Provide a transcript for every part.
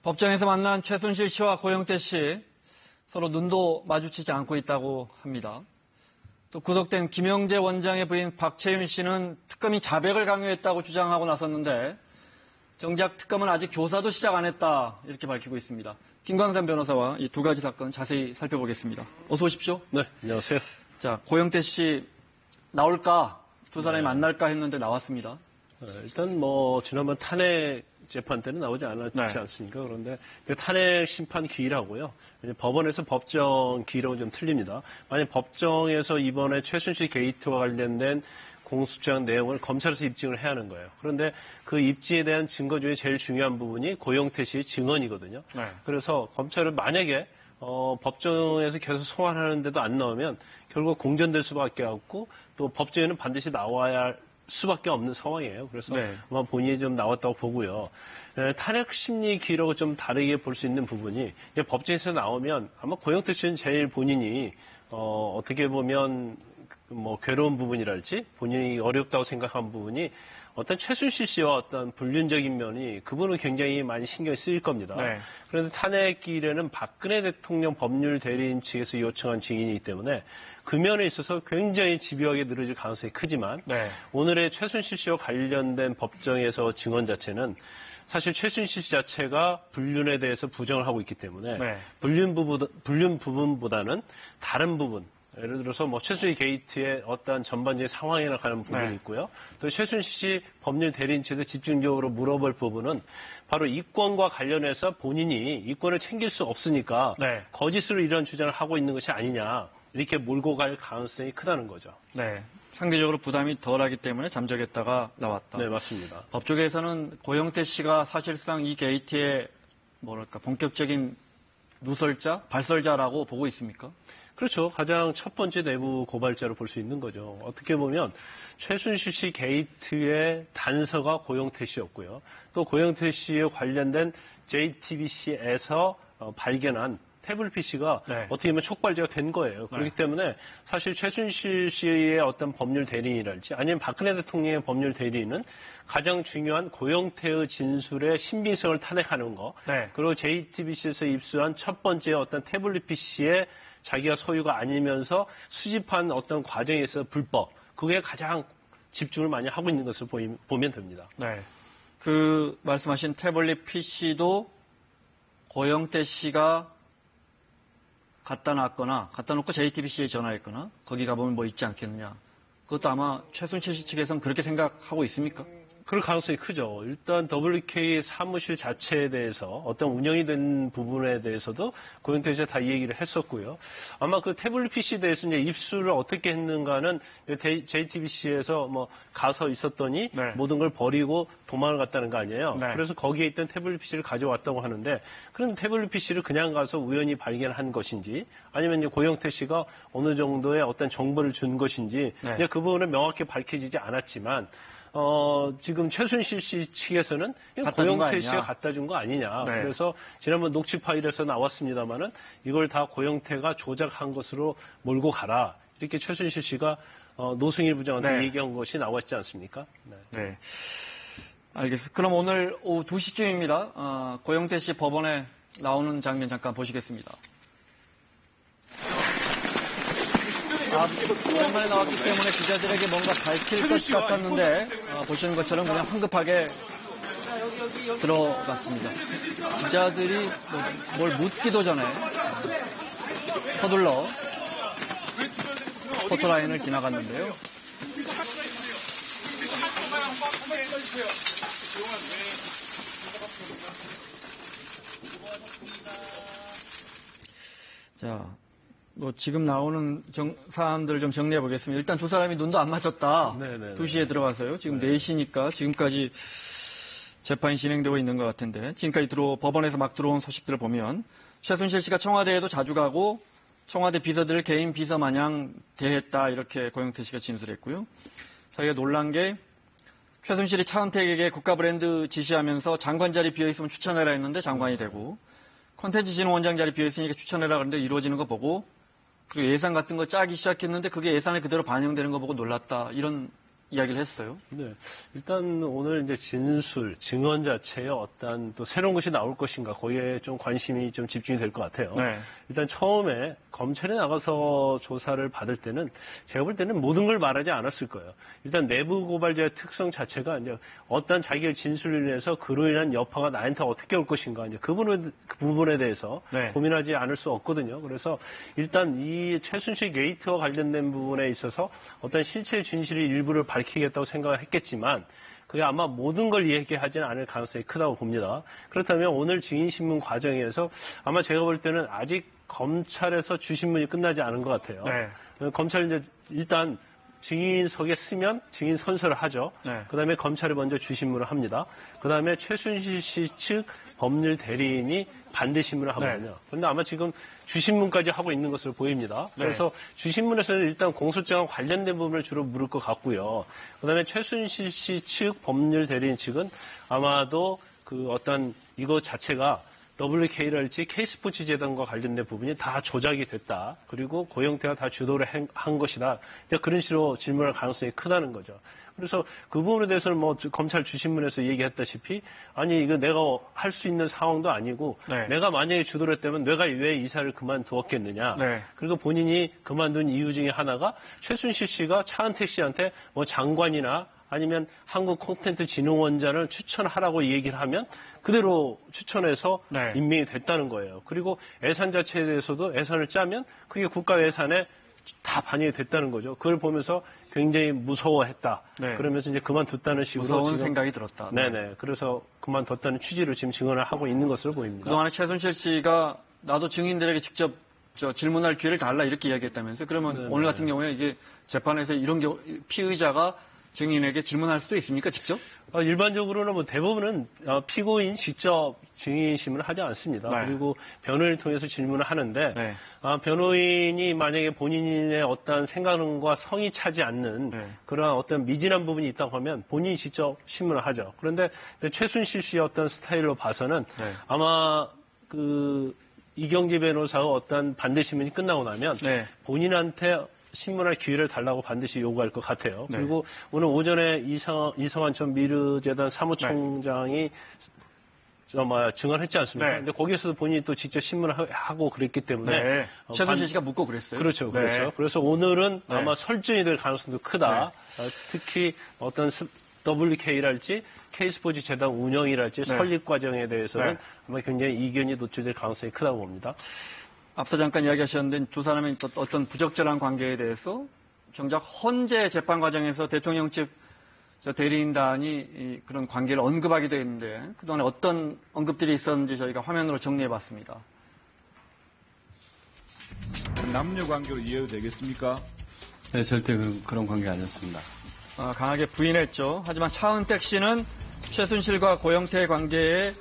법정에서 만난 최순실 씨와 고영태 씨 서로 눈도 마주치지 않고 있다고 합니다. 또 구속된 김영재 원장의 부인 박채윤 씨는 특검이 자백을 강요했다고 주장하고 나섰는데 정작 특검은 아직 조사도 시작 안 했다 이렇게 밝히고 있습니다. 김광산 변호사와 이 두 가지 사건 자세히 살펴보겠습니다. 어서 오십시오. 네, 안녕하세요. 자, 고영태 씨 나올까? 두 사람이 만날까 했는데 나왔습니다. 일단 지난번 탄핵 재판 때는 나오지 않았지 않습니까? 그런데 탄핵 심판 기일하고요. 법원에서 법정 기일하고 좀 틀립니다. 만약 법정에서 이번에 최순실 게이트와 관련된 공소장 내용을 검찰에서 입증을 해야 하는 거예요. 그런데 그 입증에 대한 증거 중에 제일 중요한 부분이 고영태 씨의 증언이거든요. 네. 그래서 검찰은 만약에 법정에서 계속 소환하는데도 안 나오면 결국 공전될 수밖에 없고 또 법정에는 반드시 나와야 할 수밖에 없는 상황이에요. 그래서 아마 본인이 좀 나왔다고 보고요. 탄핵 심리 기록을 좀 다르게 볼 수 있는 부분이 법정에서 나오면 아마 고영태 씨는 제일 본인이 어떻게 보면 괴로운 부분이랄지 본인이 어렵다고 생각한 부분이 어떤 최순실 씨와 어떤 불륜적인 면이 그분은 굉장히 많이 신경이 쓰일 겁니다. 네. 그런데 탄핵 기일에는 박근혜 대통령 법률 대리인 측에서 요청한 증인이기 때문에 그 면에 있어서 굉장히 집요하게 늘어질 가능성이 크지만 오늘의 최순실 씨와 관련된 법정에서 증언 자체는 사실 최순실 씨 자체가 불륜에 대해서 부정을 하고 있기 때문에 불륜 부분보다는 다른 부분 예를 들어서 최순실 게이트의 어떤 전반적인 상황이나 관한 부분이 있고요. 또 최순실 씨 법률 대리인 측에서 집중적으로 물어볼 부분은 바로 이권과 관련해서 본인이 이권을 챙길 수 없으니까 거짓으로 이런 주장을 하고 있는 것이 아니냐 이렇게 몰고 갈 가능성이 크다는 거죠. 네. 상대적으로 부담이 덜하기 때문에 잠적했다가 나왔다. 네, 맞습니다. 법조계에서는 고영태 씨가 사실상 이 게이트의 본격적인 누설자, 발설자라고 보고 있습니까? 그렇죠. 가장 첫 번째 내부 고발자로 볼 수 있는 거죠. 어떻게 보면 최순실 씨 게이트의 단서가 고영태 씨였고요. 또 고영태 씨에 관련된 JTBC에서 발견한 태블릿 PC가 어떻게 보면 촉발제가 된 거예요. 그렇기 때문에 사실 최순실 씨의 어떤 법률 대리인이랄지 아니면 박근혜 대통령의 법률 대리인은 가장 중요한 고영태의 진술의 신빙성을 탄핵하는 거. 그리고 JTBC에서 입수한 첫 번째 어떤 태블릿 PC의 자기가 소유가 아니면서 수집한 어떤 과정에서 불법. 그게 가장 집중을 많이 하고 있는 것을 보면 됩니다. 네. 그 말씀하신 태블릿 PC도 고영태 씨가 갖다 놓고 JTBC에 전화했거나 거기 가보면 있지 않겠느냐. 그것도 아마 최순실 씨 측에서는 그렇게 생각하고 있습니까? 그럴 가능성이 크죠. 일단 WK 사무실 자체에 대해서 어떤 운영이 된 부분에 대해서도 고영태 씨가 다 이 얘기를 했었고요. 아마 그 태블릿 PC에 대해서 이제 입수를 어떻게 했는가는 JTBC에서 가서 있었더니 모든 걸 버리고 도망을 갔다는 거 아니에요. 그래서 거기에 있던 태블릿 PC를 가져왔다고 하는데 그럼 태블릿 PC를 그냥 가서 우연히 발견한 것인지 아니면 이제 고영태 씨가 어느 정도의 어떤 정보를 준 것인지 이제 그 부분은 명확히 밝혀지지 않았지만 지금 최순실 씨 측에서는 고영태 씨가 갖다 준 거 아니냐. 그래서 지난번 녹취 파일에서 나왔습니다만은 이걸 다 고영태가 조작한 것으로 몰고 가라. 이렇게 최순실 씨가 노승일 부장한테 얘기한 것이 나왔지 않습니까? 네. 알겠습니다. 그럼 오늘 오후 2시쯤입니다. 고영태 씨 법원에 나오는 장면 잠깐 보시겠습니다. 오랜만에 나왔기 때문에 기자들에게 뭔가 밝힐 것 같았는데 보시는 것처럼 그냥 황급하게 들어갔습니다. 기자들이 뭘 묻기도 전에 서둘러 포토라인을 지나갔는데요. 자. 지금 나오는 사안들 좀 정리해 보겠습니다. 일단 두 사람이 눈도 안 맞췄다. 2시에 들어와서요. 지금 4시니까 지금까지 재판이 진행되고 있는 것 같은데 지금까지 법원에서 막 들어온 소식들을 보면 최순실 씨가 청와대에도 자주 가고 청와대 비서들을 개인 비서 마냥 대했다 이렇게 고영태 씨가 진술했고요. 자기가 놀란 게 최순실이 차은택에게 국가 브랜드 지시하면서 장관 자리 비어있으면 추천해라 했는데 장관이 되고 콘텐츠진흥원장 자리 비어있으니까 추천해라 그랬는데 이루어지는 거 보고 그리고 예산 같은 거 짜기 시작했는데 그게 예산에 그대로 반영되는 거 보고 놀랐다. 이런 이야기를 했어요. 네. 일단 오늘 이제 진술, 증언 자체에 어떤 또 새로운 것이 나올 것인가, 거기에 좀 관심이 좀 집중이 될 것 같아요. 네. 일단 처음에 검찰에 나가서 조사를 받을 때는 제가 볼 때는 모든 걸 말하지 않았을 거예요. 일단 내부 고발자의 특성 자체가 이제 어떤 자기의 진술로 인해서 그로 인한 여파가 나한테 어떻게 올 것인가, 이제 그 부분에 대해서 네. 고민하지 않을 수 없거든요. 그래서 일단 이 최순실 게이트와 관련된 부분에 있어서 어떤 실체 진실의 일부를 밝히겠다고 생각을 했겠지만 그게 아마 모든 걸 얘기하지는 않을 가능성이 크다고 봅니다. 그렇다면 오늘 증인신문 과정에서 아마 제가 볼 때는 아직 검찰에서 주신문이 끝나지 않은 것 같아요. 네. 검찰이 이제 일단 증인석에 쓰면 증인 선서를 하죠. 네. 그다음에 검찰이 먼저 주신문을 합니다. 그다음에 최순실 씨 측 법률 대리인이 반대신문을 하거든요. 그런데 아마 지금 주신문까지 하고 있는 것으로 보입니다. 그래서 주신문에서는 일단 공소장과 관련된 부분을 주로 물을 것 같고요. 그다음에 최순실 씨 측 법률 대리인 측은 아마도 그 어떤 이거 자체가 WK랄지 K스포츠 재단과 관련된 부분이 다 조작이 됐다. 그리고 고영태가 다 주도를 한 것이다. 그런 식으로 질문할 가능성이 크다는 거죠. 그래서 그 부분에 대해서는 뭐 검찰 주신문에서 얘기했다시피 아니 이거 내가 할 수 있는 상황도 아니고 내가 만약에 주도를 했다면 내가 왜 이사를 그만두었겠느냐. 그리고 본인이 그만둔 이유 중에 하나가 최순실 씨가 차은택 씨한테 뭐 장관이나 아니면 한국 콘텐츠 진흥원장을 추천하라고 얘기를 하면 그대로 추천해서 임명이 됐다는 거예요. 그리고 예산 자체에 대해서도 예산을 짜면 그게 국가 예산에 다 반영이 됐다는 거죠. 그걸 보면서 굉장히 무서워했다. 그러면서 이제 그만뒀다는 식으로 무서운 생각이 들었다. 네네. 그래서 그만뒀다는 취지로 지금 증언을 하고 있는 것으로 보입니다. 그동안에 최순실 씨가 나도 증인들에게 직접 질문할 기회를 달라 이렇게 이야기했다면서요. 그러면 오늘 같은 경우에 이게 재판에서 이런 경우 피의자가 증인에게 질문할 수도 있습니까, 직접? 일반적으로는 뭐 대부분은 피고인 직접 증인심을 하지 않습니다. 그리고 변호인을 통해서 질문을 하는데 변호인이 만약에 본인의 어떤 생각과 성이 차지 않는 그런 어떤 미진한 부분이 있다고 하면 본인이 직접 신문을 하죠. 그런데 최순실 씨의 어떤 스타일로 봐서는 아마 그 이경재 변호사가 어떤 반대 신문이 끝나고 나면 본인한테 신문할 기회를 달라고 반드시 요구할 것 같아요. 그리고 오늘 오전에 이성환 전 미르재단 사무총장이 증언했지 않습니까? 근데 거기에서도 본인이 또 직접 신문을 하고 그랬기 때문에 최순실 씨가 묻고 그랬어요. 그렇죠. 그래서 오늘은 아마 설전이 될 가능성도 크다. 특히 어떤 WK랄지 K스포츠 재단 운영이랄지 설립 과정에 대해서는 아마 굉장히 이견이 노출될 가능성이 크다고 봅니다. 앞서 잠깐 이야기하셨는데 두 사람의 어떤 부적절한 관계에 대해서 정작 헌재 재판 과정에서 대통령 측 대리인단이 그런 관계를 언급하기도 했는데 그동안에 어떤 언급들이 있었는지 저희가 화면으로 정리해봤습니다. 남녀 관계로 이해도 되겠습니까? 네, 절대 그런 관계 아니었습니다. 강하게 부인했죠. 하지만 차은택 씨는 최순실과 고영태의 관계에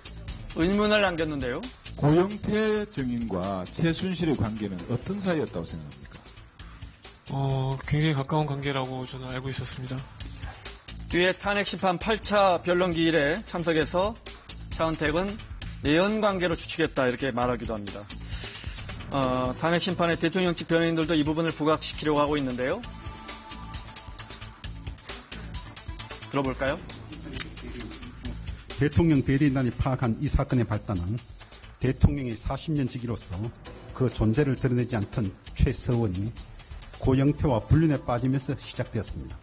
의문을 남겼는데요. 고영태 증인과 최순실의 관계는 어떤 사이였다고 생각합니까? 굉장히 가까운 관계라고 저는 알고 있었습니다. 뒤에 탄핵심판 8차 변론기일에 참석해서 차은택은 내연관계로 추측했다 이렇게 말하기도 합니다. 탄핵심판의 대통령 측 변호인들도 이 부분을 부각시키려고 하고 있는데요. 들어볼까요? 대통령 대리인단이 파악한 이 사건의 발단은 대통령의 40년 직위로서 그 존재를 드러내지 않던 최서원이 고영태와 불륜에 빠지면서 시작되었습니다.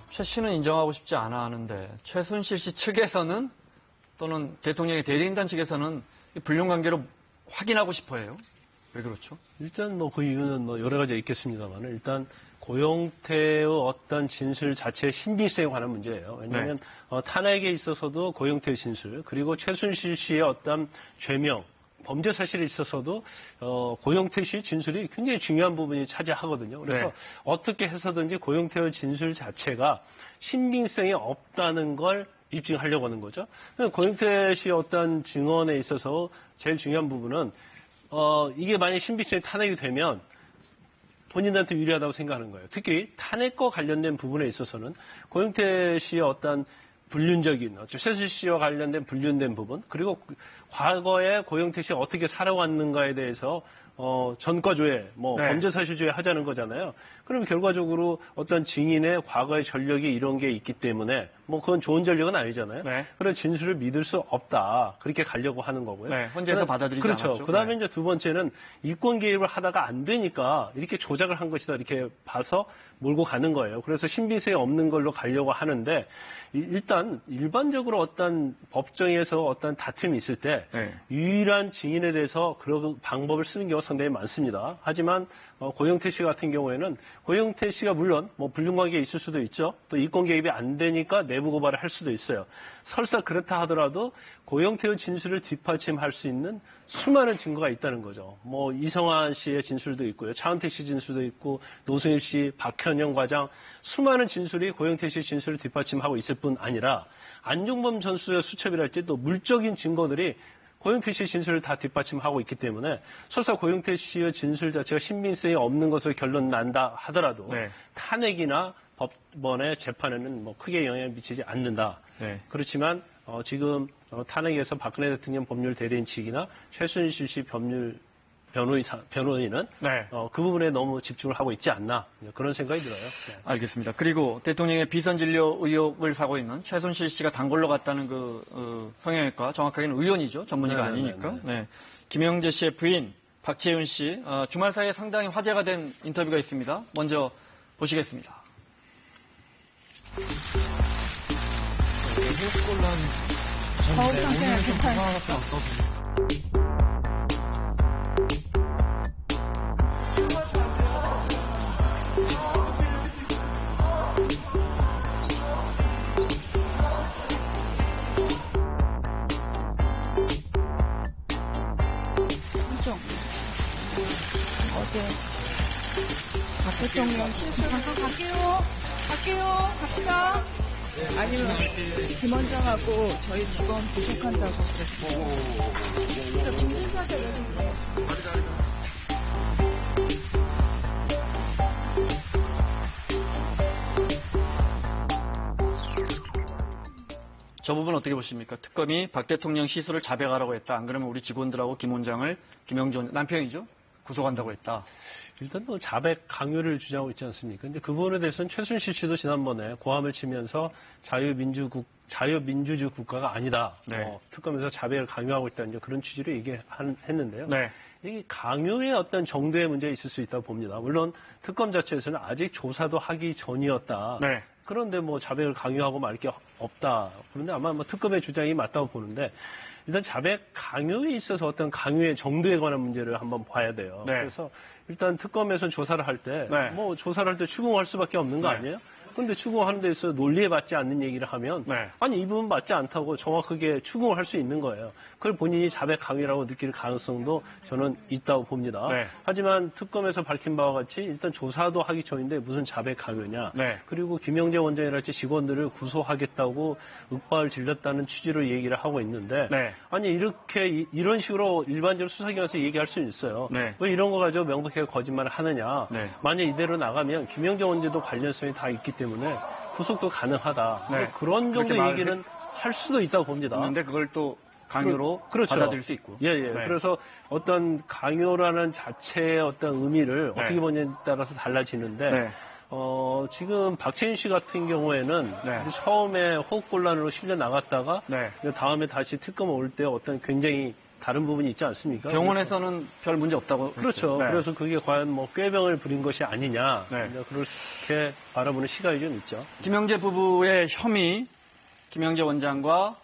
최 씨는 인정하고 싶지 않아 하는데 최순실 씨 측에서는 또는 대통령의 대리인단 측에서는 이 불륜 관계로 확인하고 싶어 해요. 왜 그렇죠? 일단 그 이유는 여러 가지가 있겠습니다만 일단 고영태의 어떤 진술 자체의 신빙성에 관한 문제예요. 왜냐하면 탄핵에 있어서도 고영태의 진술 그리고 최순실 씨의 어떤 죄명 범죄 사실에 있어서도 고영태 씨 진술이 굉장히 중요한 부분이 차지하거든요. 그래서 어떻게 해서든지 고영태의 진술 자체가 신빙성이 없다는 걸 입증하려고 하는 거죠. 고영태 씨의 어떤 증언에 있어서 제일 중요한 부분은 이게 만약 신빙성이 탄핵이 되면 본인한테 유리하다고 생각하는 거예요. 특히 탄핵과 관련된 부분에 있어서는 고영태 씨의 어떤 불륜적인, 최순실 씨와 관련된 불륜된 부분, 그리고 과거에 고영태 씨가 어떻게 살아왔는가에 대해서 전과조회, 네. 범죄사실조회 하자는 거잖아요. 그럼 결과적으로 어떤 증인의 과거의 전력이 이런 게 있기 때문에 그건 좋은 전력은 아니잖아요. 네. 그런 진술을 믿을 수 없다. 그렇게 가려고 하는 거고요. 네, 헌재에서 받아들이지 그렇죠. 않았죠. 그다음에 네. 이제 두 번째는 이권 개입을 하다가 안 되니까 이렇게 조작을 한 것이다. 이렇게 봐서 몰고 가는 거예요. 그래서 신빙성이 없는 걸로 가려고 하는데 일단 일반적으로 어떤 법정에서 어떤 다툼이 있을 때 네. 유일한 증인에 대해서 그런 방법을 쓰는 경우가 상당히 많습니다. 하지만 고영태 씨 같은 경우에는 고영태 씨가 물론 불륜관계에 있을 수도 있죠. 또 이권 개입이 안 되니까 내부 고발을 할 수도 있어요. 설사 그렇다 하더라도 고영태의 진술을 뒷받침할 수 있는 수많은 증거가 있다는 거죠. 이성환 씨의 진술도 있고요. 차은택 씨 진술도 있고 노승일 씨, 박현영 과장 수많은 진술이 고영태 씨의 진술을 뒷받침하고 있을 뿐 아니라 안종범 전 수사 수첩이랄지 또 물적인 증거들이 고영태 씨의 진술을 다 뒷받침하고 있기 때문에 설사 고영태 씨의 진술 자체가 신빙성이 없는 것으로 결론 난다 하더라도 네. 탄핵이나 법원의 재판에는 크게 영향을 미치지 않는다. 네. 그렇지만 지금 탄핵에서 박근혜 대통령 법률 대리인 측이나 최순실 씨 변호인은 네. 그 부분에 너무 집중을 하고 있지 않나 그런 생각이 들어요. 네. 알겠습니다. 그리고 대통령의 비선진료 의혹을 사고 있는 최순실 씨가 단골로 갔다는 성형외과, 정확하게는 의원이죠. 전문의가 아니니까. 네. 김영재 씨의 부인 박채윤 씨, 주말 사이에 상당히 화제가 된 인터뷰가 있습니다. 먼저 보시겠습니다. 거울 상태가 괜찮으시죠? 어제 박 대통령 실수 잠깐 갈게요 갑시다. 아니면 김원장하고 저희 직원 부족한다고 그랬고 저 김진수한테 왜 좀 물어봤습니다. 저 부분 어떻게 보십니까? 특검이 박 대통령 시술을 자백하라고 했다. 안 그러면 우리 직원들하고 김 원장을 김영재 남편이죠? 구속한다고 했다. 일단 자백 강요를 주장하고 있지 않습니까? 근데 그 부분에 대해서는 최순실 씨도 지난번에 고함을 치면서 자유민주주의 국가가 아니다. 네. 특검에서 자백을 강요하고 있다는 그런 취지로 얘기했는데요. 네. 이 강요의 어떤 정도의 문제가 있을 수 있다고 봅니다. 물론 특검 자체에서는 아직 조사도 하기 전이었다. 네. 그런데 자백을 강요하고 말 게 없다. 그런데 아마 특검의 주장이 맞다고 보는데 일단 자백 강요에 있어서 어떤 강요의 정도에 관한 문제를 한번 봐야 돼요. 네. 그래서 일단 특검에서 조사를 할 때 네. 조사를 할 때 추궁할 수밖에 없는 거 네. 아니에요? 그런데 추궁하는 데 있어서 논리에 맞지 않는 얘기를 하면 네. 아니 이 부분 맞지 않다고 정확하게 추궁을 할 수 있는 거예요. 그걸 본인이 자백 강요라고 느낄 가능성도 저는 있다고 봅니다. 네. 하지만 특검에서 밝힌 바와 같이 일단 조사도 하기 전인데 무슨 자백 강요냐. 네. 그리고 김영재 원장이랄지 직원들을 구속하겠다고 윽박을 질렀다는 취지로 얘기를 하고 있는데 네. 아니 이런 식으로 일반적으로 수사기관에서 얘기할 수는 있어요. 네. 왜 이런 거 가지고 명백하게 거짓말을 하느냐. 네. 만약 이대로 나가면 김영재 원장도 관련성이 다 있기 때문에 구속도 가능하다. 네. 그런 정도 그렇게 얘기는 할 수도 있다고 봅니다. 있는데 그걸 또 강요로 그렇죠. 받아들일 수 있고. 예. 네. 그래서 어떤 강요라는 자체의 어떤 의미를 네. 어떻게 보냐에 따라서 달라지는데 네. 지금 박채윤 씨 같은 경우에는 네. 처음에 호흡곤란으로 실려 나갔다가 네. 다음에 다시 특검 올 때 어떤 굉장히 다른 부분이 있지 않습니까? 병원에서는 별 문제 없다고. 그렇죠. 네. 그래서 그게 과연 꾀병을 부린 것이 아니냐. 네. 그렇게 바라보는 시각이 좀 있죠. 김영재 부부의 혐의, 김영재 원장과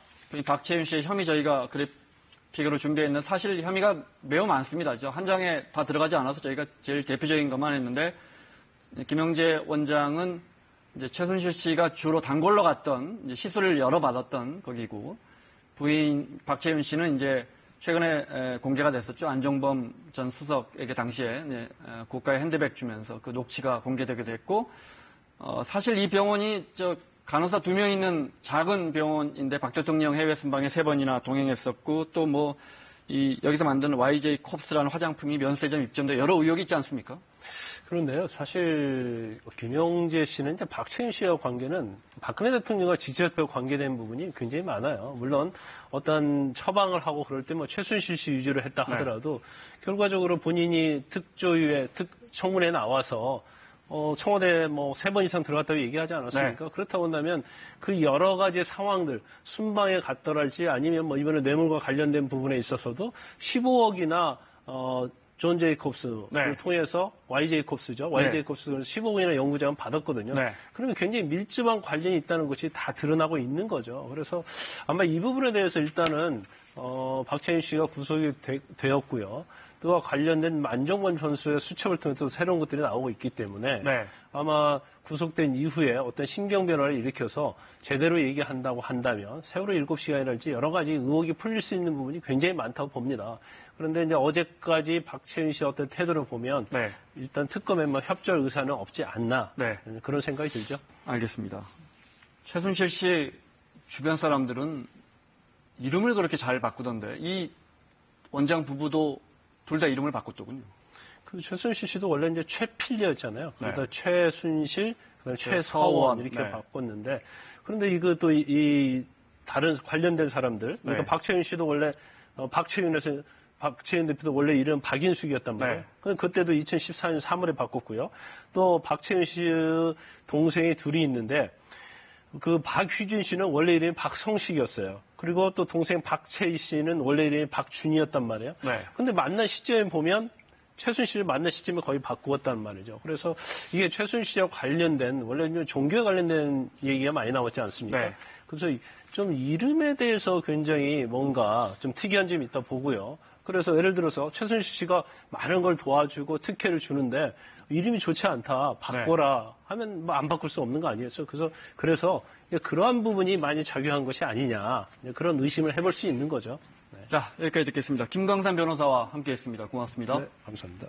박채윤 씨의 혐의 저희가 그래픽으로 준비했는 사실 혐의가 매우 많습니다. 한 장에 다 들어가지 않아서 저희가 제일 대표적인 것만 했는데 김영재 원장은 이제 최순실 씨가 주로 단골로 갔던 이제 시술을 열어받았던 거기고 부인 박채윤 씨는 이제 최근에 공개가 됐었죠. 안종범 전 수석에게 당시에 고가의 핸드백 주면서 그 녹취가 공개되기도 했고 사실 이 병원이 간호사 2명 있는 작은 병원인데 박 대통령 해외 순방에 3번이나 동행했었고 또 여기서 만드는 YJ 콥스라는 화장품이 면세점 입점돼 여러 의혹이 있지 않습니까? 그런데요, 사실 김영재 씨는 이제 박채윤 씨와 관계는 박근혜 대통령과 직접적으로 관계된 부분이 굉장히 많아요. 물론 어떤 처방을 하고 그럴 때 뭐 최순실 씨 위주로 했다 하더라도 결과적으로 본인이 청문회에 나와서 청와대 뭐 3번 이상 들어갔다고 얘기하지 않았습니까? 그렇다고 한다면 그 여러 가지 상황들, 순방에 갔더랄지 아니면 뭐 이번에 뇌물과 관련된 부분에 있어서도 15억이나 존 제이콥스를 통해서 YJ콥스죠. YJ콥스는 15억이나 연구자금 받았거든요. 그러면 굉장히 밀접한 관련이 있다는 것이 다 드러나고 있는 거죠. 그래서 아마 이 부분에 대해서 일단은 박채윤 씨가 구속이 되었고요. 그와 관련된 만정권 선수의 수첩을 통해서 새로운 것들이 나오고 있기 때문에 아마 구속된 이후에 어떤 신경 변화를 일으켜서 제대로 얘기한다고 한다면 세월호 7시간이랄지 여러 가지 의혹이 풀릴 수 있는 부분이 굉장히 많다고 봅니다. 그런데 이제 어제까지 박채윤 씨의 어떤 태도를 보면 일단 특검에 뭐 협조할 의사는 없지 않나 그런 생각이 들죠. 알겠습니다. 최순실 씨 주변 사람들은 이름을 그렇게 잘 바꾸던데 이 원장 부부도 둘 다 이름을 바꿨더군요. 그 최순실 씨도 원래 이제 최필리였잖아요. 그러다 최순실, 그다음에 최서원 이렇게 바꿨는데 그런데 이거 또 이 다른 관련된 사람들, 그러니까 박채윤 씨도 원래 박채윤 대표도 원래 이름 박인숙이었단 말이에요. 근데 그때도 2014년 3월에 바꿨고요. 또 박채윤 씨 동생이 둘이 있는데 그 박휘준 씨는 원래 이름이 박성식이었어요. 그리고 또 동생 박채희 씨는 원래 이름이 박준이었단 말이에요. 근데 만난 시점에 보면 최순실을 만난 시점에 거의 바꾸었단 말이죠. 그래서 이게 최순실과 관련된 원래 종교에 관련된 얘기가 많이 나왔지 않습니까? 그래서 좀 이름에 대해서 굉장히 뭔가 좀 특이한 점이 있다 보고요. 그래서 예를 들어서 최순실 씨가 많은 걸 도와주고 특혜를 주는데 이름이 좋지 않다, 바꿔라 하면 뭐 안 바꿀 수 없는 거 아니겠어요? 그래서 그러한 부분이 많이 작용한 것이 아니냐 그런 의심을 해볼 수 있는 거죠. 자, 여기까지 듣겠습니다. 김광산 변호사와 함께했습니다. 고맙습니다. 감사합니다.